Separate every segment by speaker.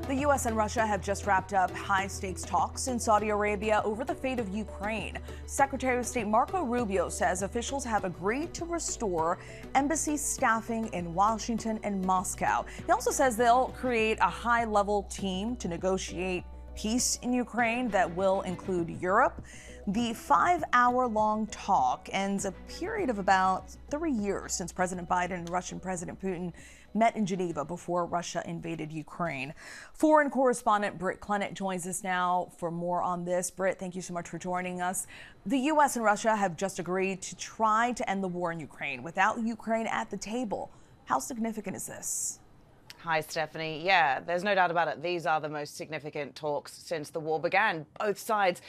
Speaker 1: The U.S. and Russia have just wrapped up high-stakes talks in Saudi Arabia over the fate of Ukraine. Secretary of State Marco Rubio says officials have agreed to restore embassy staffing in Washington and Moscow. He also says they'll create a high-level team to negotiate peace in Ukraine that will include Europe. The 5-hour-long talk ends a period of about 3 years since President Biden and Russian President Putin met in Geneva before Russia invaded Ukraine. Foreign correspondent Britt Clennett joins us now for more on this. Britt, thank you so much for joining us. The U.S. and Russia have just agreed to try to end the war in Ukraine without Ukraine at the table. How significant is this?
Speaker 2: Hi, Stephanie. Yeah, there's no doubt about it. These are the most significant talks since the war began. Both sides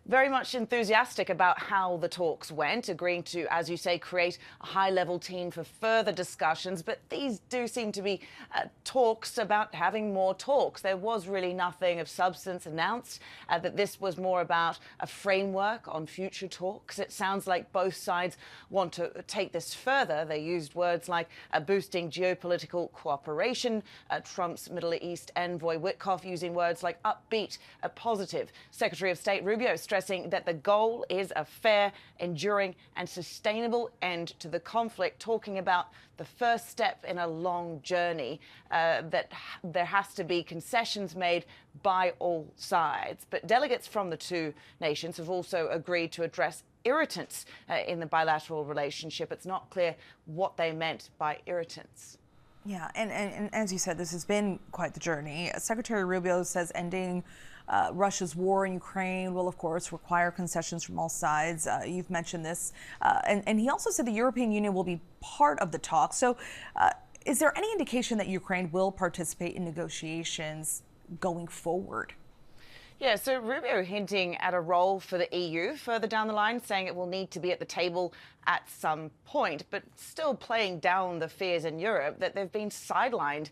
Speaker 2: very much enthusiastic about how the talks went, agreeing to, as you say, create a high-level team for further discussions. But these do seem to be talks about having more talks. There was really nothing of substance announced, that this was more about a framework on future talks. It sounds like both sides want to take this further. They used words like boosting geopolitical cooperation, Trump's Middle East envoy Witkoff using words like upbeat, positive. Secretary of State Rubio stressing that the goal is a fair, enduring and sustainable end to the conflict, talking about the first step in a long journey, that there has to be concessions made by all sides. But delegates from the two nations have also agreed to address irritants in the bilateral relationship. It's not clear what they meant by irritants.
Speaker 1: Yeah, and as you said, this has been quite the journey. Secretary Rubio says ending Russia's war in Ukraine will, of course, require concessions from all sides. You've mentioned this. And he also said the European Union will be part of the talks. So is there any indication that Ukraine will participate in negotiations going forward?
Speaker 2: Yeah, so Rubio hinting at a role for the EU further down the line, saying it will need to be at the table at some point, but still playing down the fears in Europe that they've been sidelined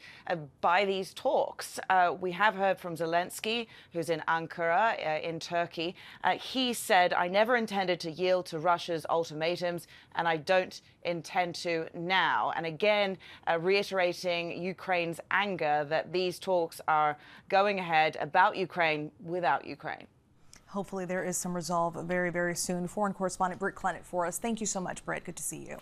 Speaker 2: by these talks. We have heard from Zelensky, who's in Ankara in Turkey. He said, "I never intended to yield to Russia's ultimatums, and I don't intend to now." And again, reiterating Ukraine's anger that these talks are going ahead about Ukraine without Ukraine.
Speaker 1: Hopefully there is some resolve very, very soon. Foreign correspondent Britt Clennett for us. Thank you so much, Britt. Good to see you.